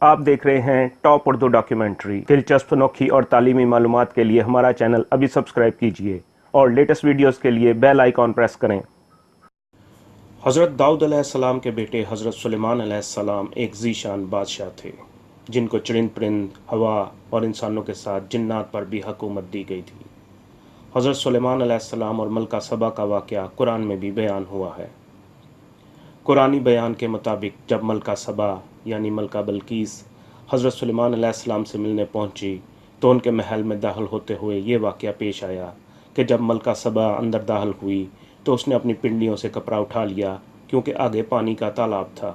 آپ دیکھ رہے ہیں ٹاپ اردو ڈاکیومنٹری۔ دلچسپ، انوکھی اور تعلیمی معلومات کے لیے ہمارا چینل ابھی سبسکرائب کیجئے اور لیٹسٹ ویڈیوز کے لیے بیل آئیکن پریس کریں۔ حضرت داؤد علیہ السلام کے بیٹے حضرت سلیمان علیہ السلام ایک ذی شان بادشاہ تھے، جن کو چرند پرند، ہوا اور انسانوں کے ساتھ جنات پر بھی حکومت دی گئی تھی۔ حضرت سلیمان علیہ السلام اور ملکہ سبا کا واقعہ قرآن میں بھی بیان ہوا ہے۔ قرآنی بیان کے مطابق جب ملکہ سبا یعنی ملکہ بلقیس حضرت سلیمان علیہ السلام سے ملنے پہنچی تو ان کے محل میں داخل ہوتے ہوئے یہ واقعہ پیش آیا کہ جب ملکہ سبا اندر داخل ہوئی تو اس نے اپنی پنڈلیوں سے کپڑا اٹھا لیا، کیونکہ آگے پانی کا تالاب تھا۔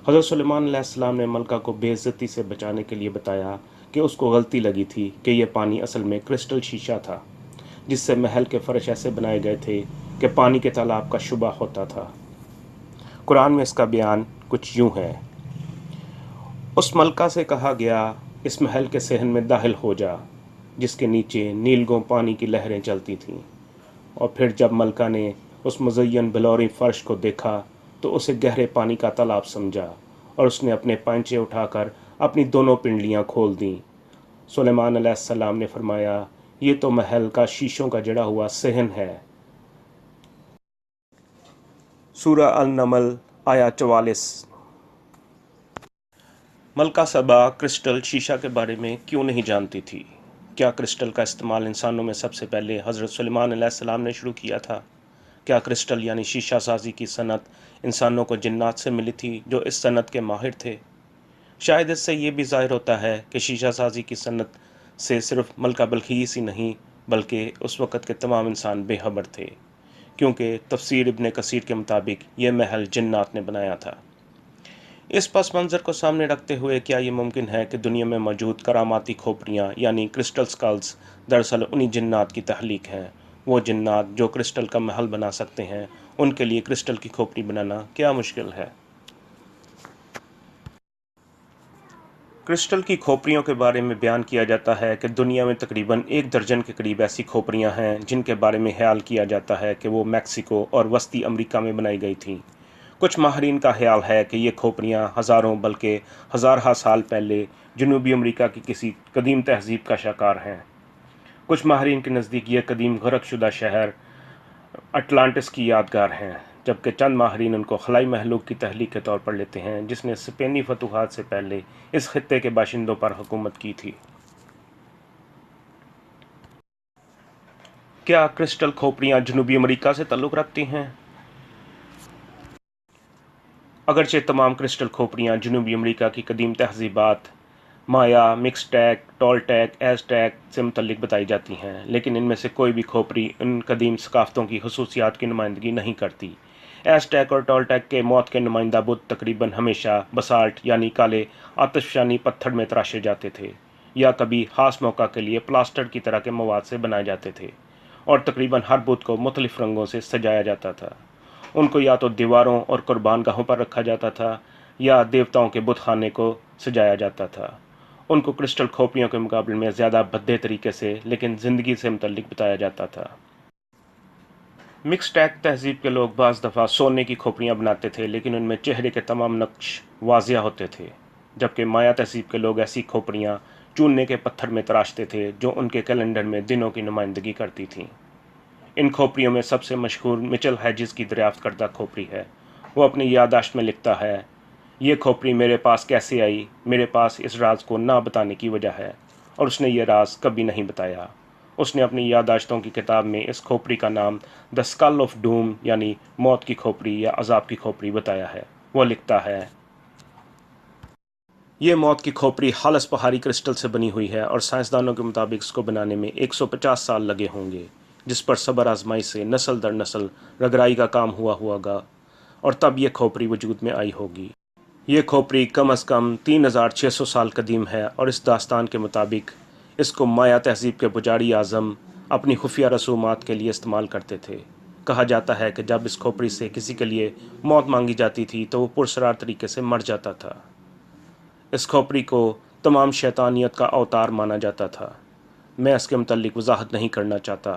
حضرت سلیمان علیہ السلام نے ملکہ کو بے عزتی سے بچانے کے لیے بتایا کہ اس کو غلطی لگی تھی کہ یہ پانی اصل میں کرسٹل شیشہ تھا، جس سے محل کے فرش ایسے بنائے گئے تھے کہ پانی کے تالاب کا شبہ ہوتا تھا۔ قرآن میں اس کا بیان کچھ یوں ہے: اس ملکہ سے کہا گیا، اس محل کے صحن میں داخل ہو جا، جس کے نیچے نیلگوں پانی کی لہریں چلتی تھیں۔ اور پھر جب ملکہ نے اس مزین بلوری فرش کو دیکھا تو اسے گہرے پانی کا تالاب سمجھا، اور اس نے اپنے پائنچے اٹھا کر اپنی دونوں پنڈلیاں کھول دیں۔ سلیمان علیہ السلام نے فرمایا، یہ تو محل کا شیشوں کا جڑا ہوا صحن ہے۔ سورہ النمل آیا 44۔ ملکہ سبا کرسٹل شیشہ کے بارے میں کیوں نہیں جانتی تھی؟ کیا کرسٹل کا استعمال انسانوں میں سب سے پہلے حضرت سلیمان علیہ السلام نے شروع کیا تھا؟ کیا کرسٹل یعنی شیشہ سازی کی صنعت انسانوں کو جنات سے ملی تھی جو اس صنعت کے ماہر تھے؟ شاید اس سے یہ بھی ظاہر ہوتا ہے کہ شیشہ سازی کی صنعت سے صرف ملکہ بلقیس ہی نہیں بلکہ اس وقت کے تمام انسان بے خبر تھے، کیونکہ تفسیر ابن کثیر کے مطابق یہ محل جنات نے بنایا تھا۔ اس پس منظر کو سامنے رکھتے ہوئے کیا یہ ممکن ہے کہ دنیا میں موجود کراماتی کھوپڑیاں یعنی کرسٹل سکلز دراصل انہی جنات کی تخلیق ہیں؟ وہ جنات جو کرسٹل کا محل بنا سکتے ہیں، ان کے لیے کرسٹل کی کھوپڑی بنانا کیا مشکل ہے؟ کرسٹل کی کھوپڑیوں کے بارے میں بیان کیا جاتا ہے کہ دنیا میں تقریباً 1 درجن کے قریب ایسی کھوپڑیاں ہیں جن کے بارے میں خیال کیا جاتا ہے کہ وہ میکسیکو اور وسطی امریکہ میں بنائی گئی تھیں۔ کچھ ماہرین کا خیال ہے کہ یہ کھوپڑیاں ہزاروں بلکہ ہزارہ سال پہلے جنوبی امریکہ کی کسی قدیم تہذیب کا شکار ہیں۔ کچھ ماہرین کے نزدیک یہ قدیم غرق شدہ شہر اٹلانٹس کی یادگار ہیں، جبکہ چند ماہرین ان کو خلائی مخلوق کی تخلیق کے طور پر لیتے ہیں جس نے اسپینی فتوحات سے پہلے اس خطے کے باشندوں پر حکومت کی تھی۔ کیا کرسٹل کھوپڑیاں جنوبی امریکہ سے تعلق رکھتی ہیں؟ اگرچہ تمام کرسٹل کھوپڑیاں جنوبی امریکہ کی قدیم تہذیبات مایا، مکسٹیک، ٹولٹیک، ایزٹیک سے متعلق بتائی جاتی ہیں، لیکن ان میں سے کوئی بھی کھوپڑی ان قدیم ثقافتوں کی خصوصیات کی نمائندگی نہیں کرتی۔ ایزٹیک اور ٹولٹیک کے موت کے نمائندہ بت تقریباً ہمیشہ بسالٹ یعنی کالے آتش فشانی پتھر میں تراشے جاتے تھے، یا کبھی خاص موقع کے لیے پلاسٹر کی طرح کے مواد سے بنائے جاتے تھے، اور تقریباً ہر بت کو مختلف رنگوں سے سجایا جاتا تھا۔ ان کو یا تو دیواروں اور قربان گاہوں پر رکھا جاتا تھا یا دیوتاؤں کے بت خانے کو سجایا جاتا تھا۔ ان کو کرسٹل کھوپڑیوں کے مقابلے میں زیادہ بھدے طریقے سے لیکن زندگی سے متعلق بتایا جاتا تھا۔ مکسٹیک تہذیب کے لوگ بعض دفعہ سونے کی کھوپڑیاں بناتے تھے، لیکن ان میں چہرے کے تمام نقش واضح ہوتے تھے، جبکہ مایا تہذیب کے لوگ ایسی کھوپڑیاں چوننے کے پتھر میں تراشتے تھے جو ان کے کیلنڈر میں دنوں کی نمائندگی کرتی تھیں۔ ان کھوپڑیوں میں سب سے مشہور مچل ہیجز کی دریافت کردہ کھوپڑی ہے۔ وہ اپنی یادداشت میں لکھتا ہے، یہ کھوپڑی میرے پاس کیسے آئی؟ میرے پاس اس راز کو نہ بتانے کی وجہ ہے، اور اس نے یہ راز کبھی نہیں بتایا۔ اس نے اپنی یادداشتوں کی کتاب میں اس کھوپڑی کا نام دی اسکل آف ڈوم یعنی موت کی کھوپڑی یا عذاب کی کھوپڑی بتایا ہے۔ وہ لکھتا ہے، یہ موت کی کھوپڑی خالص پہاڑی کرسٹل سے بنی ہوئی ہے، اور سائنسدانوں کے مطابق اس کو بنانے میں 150 سال لگے ہوں گے، جس پر صبر آزمائی سے نسل در نسل رگرائی کا کام ہوا ہوگا، اور تب یہ کھوپڑی وجود میں آئی ہوگی۔ یہ کھوپڑی کم از کم 3600 سال قدیم ہے، اور اس داستان کے مطابق اس کو مایا تہذیب کے پجاری اعظم اپنی خفیہ رسومات کے لیے استعمال کرتے تھے۔ کہا جاتا ہے کہ جب اس کھوپڑی سے کسی کے لیے موت مانگی جاتی تھی تو وہ پرسرار طریقے سے مر جاتا تھا۔ اس کھوپڑی کو تمام شیطانیت کا اوتار مانا جاتا تھا۔ میں اس کے متعلق وضاحت نہیں کرنا چاہتا۔